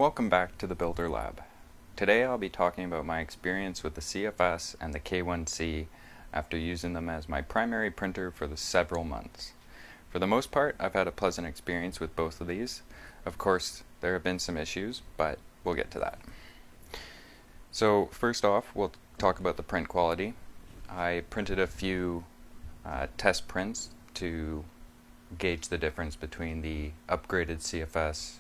Welcome back to the Builder Lab. Today I'll be talking about my experience with the CFS and the K1C after using them as my primary printer for the several months. For the most part, I've had a pleasant experience with both of these. Of course, there have been some issues, but we'll get to that. So first off, we'll talk about the print quality. I printed a few test prints to gauge the difference between the upgraded CFS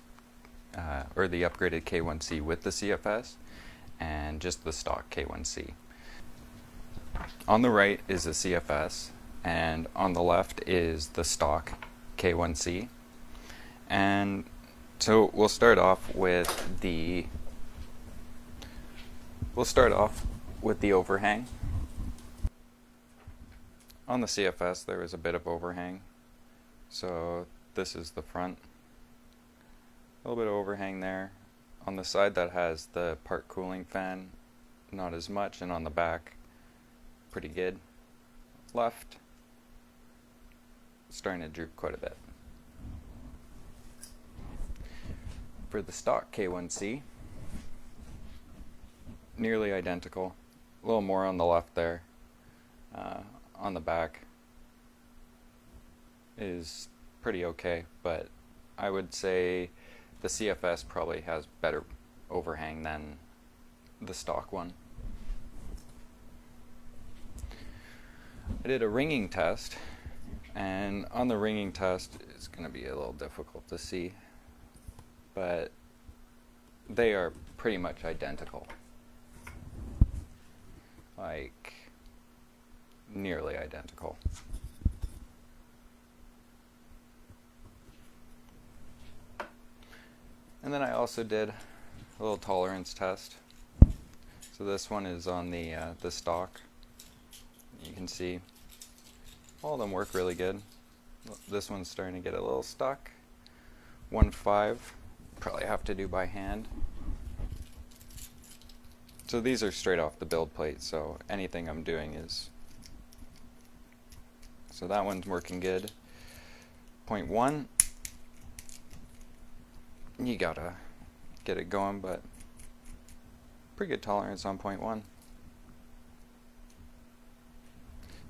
or the upgraded K1C with the CFS and just the stock K1C. On the right is the CFS and on the left is the stock K1C. And so we'll start off with the overhang. On the CFS there is a bit of overhang. So this is the front. A little bit of overhang there. On the side that has the part cooling fan, not as much, and on the back, pretty good. Left, starting to droop quite a bit. For the stock K1C, nearly identical. A little more on the left there. On the back is pretty okay, but I would say the CFS probably has better overhang than the stock one. I did a ringing test, and on the ringing test it's going to be a little difficult to see, but they are pretty much identical. Like, nearly identical. And then I also did a little tolerance test. So this one is on the stock. You can see all of them work really good. This one's starting to get a little stuck. 1.5, probably have to do by hand. So these are straight off the build plate, so anything I'm doing is... So that one's working good. 0.1. You gotta get it going, but pretty good tolerance on 0.1.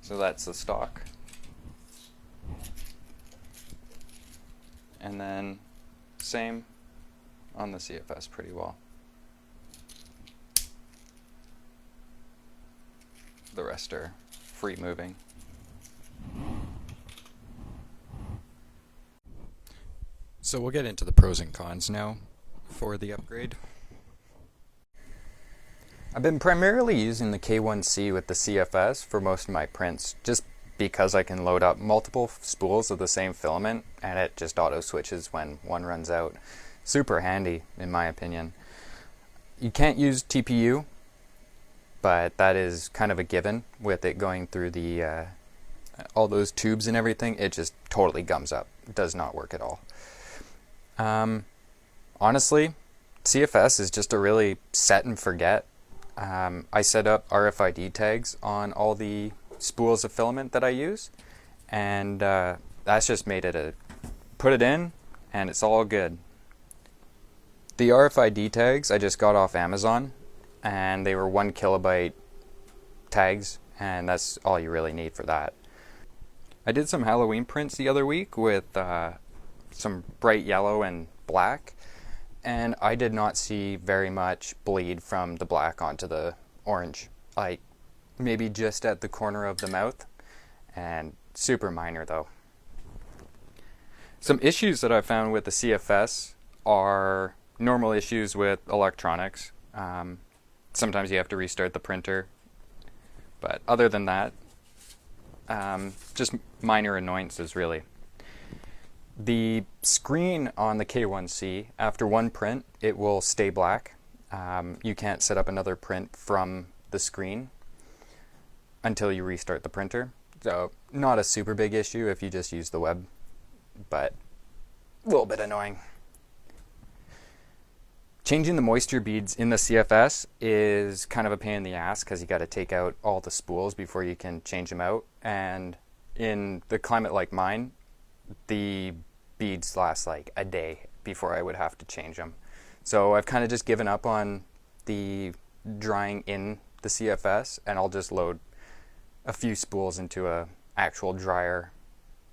So that's the stock. And then same on the CFS pretty well. The rest are free moving. So we'll get into the pros and cons now for the upgrade. I've been primarily using the K1C with the CFS for most of my prints, just because I can load up multiple spools of the same filament and it just auto switches when one runs out. Super handy in my opinion. You can't use TPU, but that is kind of a given with it going through the all those tubes and everything. It just totally gums up. It does not work at all. Honestly, CFS is just a really set and forget. I set up RFID tags on all the spools of filament that I use, and that's just made it put it in and it's all good. The RFID tags I just got off Amazon, and they were 1 kilobyte tags, and that's all you really need for that. I did some Halloween prints the other week with some bright yellow and black, and I did not see very much bleed from the black onto the orange, like maybe just at the corner of the mouth, and super minor though. Some issues that I found with the CFS are normal issues with electronics. Sometimes you have to restart the printer, but other than that, just minor annoyances really. The screen on the K1C, after one print, it will stay black. You can't set up another print from the screen until you restart the printer. So not a super big issue if you just use the web, but a little bit annoying. Changing the moisture beads in the CFS is kind of a pain in the ass because you got to take out all the spools before you can change them out. And in the climate like mine, the beads last like a day before I would have to change them. So I've kind of just given up on the drying in the CFS, and I'll just load a few spools into a actual dryer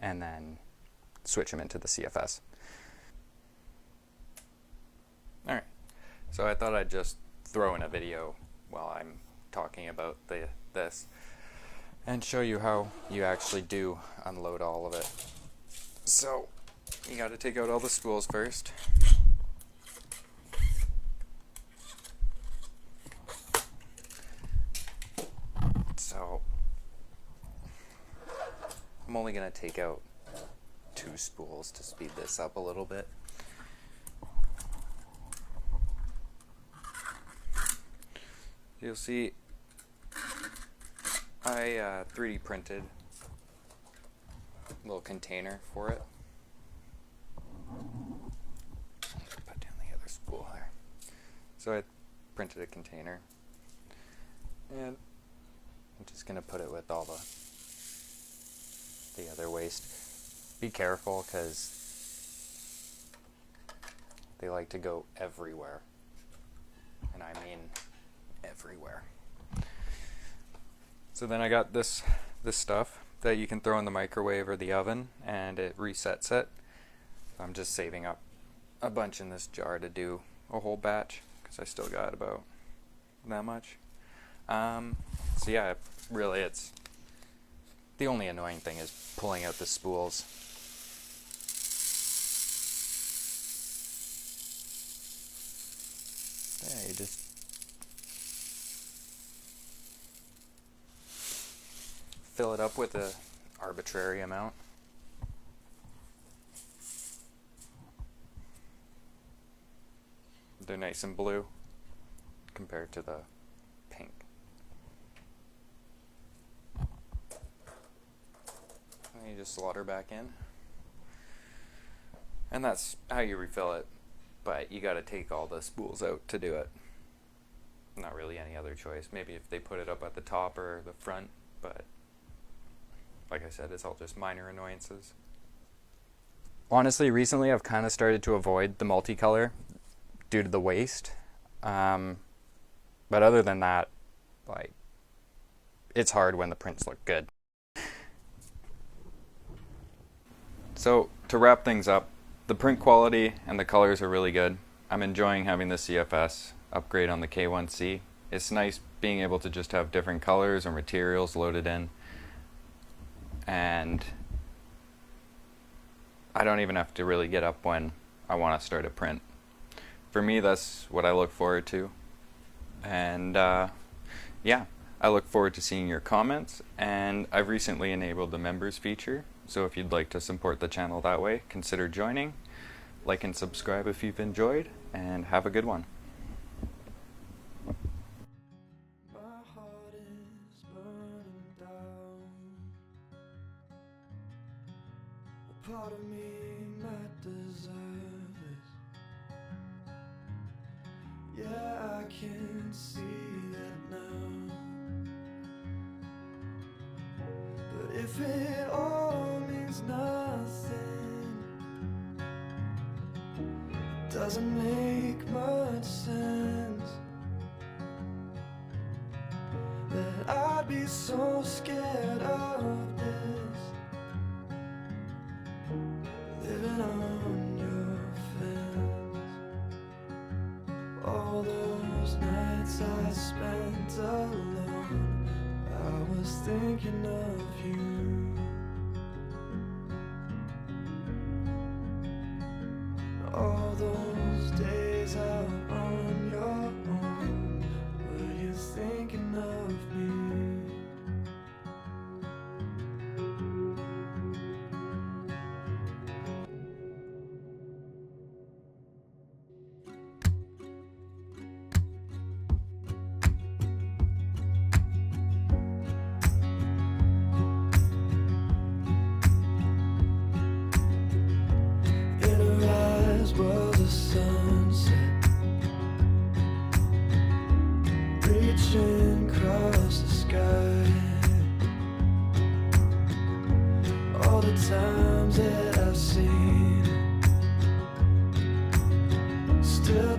and then switch them into the CFS. Alright, so I thought I'd just throw in a video while I'm talking about this and show you how you actually do unload all of it. So you got to take out all the spools first. So I'm only going to take out 2 spools to speed this up a little bit. You'll see I 3D printed a little container for it. Put down the other spool there. So I printed a container, and I'm just going to put it with all the other waste. Be careful, because they like to go everywhere, and I mean everywhere. So then I got this stuff that you can throw in the microwave or the oven, and it resets it. I'm just saving up a bunch in this jar to do a whole batch, because I still got about that much. So yeah, really it's the only annoying thing is pulling out the spools. Yeah, you just fill it up with an arbitrary amount. They're nice and blue compared to the pink. And you just slaughter back in. And that's how you refill it, but you gotta take all the spools out to do it. Not really any other choice. Maybe if they put it up at the top or the front, but like I said, it's all just minor annoyances. Honestly, recently I've kind of started to avoid the multicolor due to the waste. But other than that, like, it's hard when the prints look good. So to wrap things up, the print quality and the colors are really good. I'm enjoying having the CFS upgrade on the K1C. It's nice being able to just have different colors or materials loaded in. And I don't even have to really get up when I want to start a print. For me, that's what I look forward to. And yeah, I look forward to seeing your comments. And I've recently enabled the members feature, so if you'd like to support the channel that way, consider joining. Like and subscribe if you've enjoyed, and have a good one. Part of me might deserve this. Yeah, I can see that now. But if it all means nothing, it doesn't make much sense that I'd be so scared of this. Living on your fence. All those nights I spent alone, I was thinking of you. All those days out on your own, were you thinking of me? Was a sunset reaching across the sky. All the times that I've seen still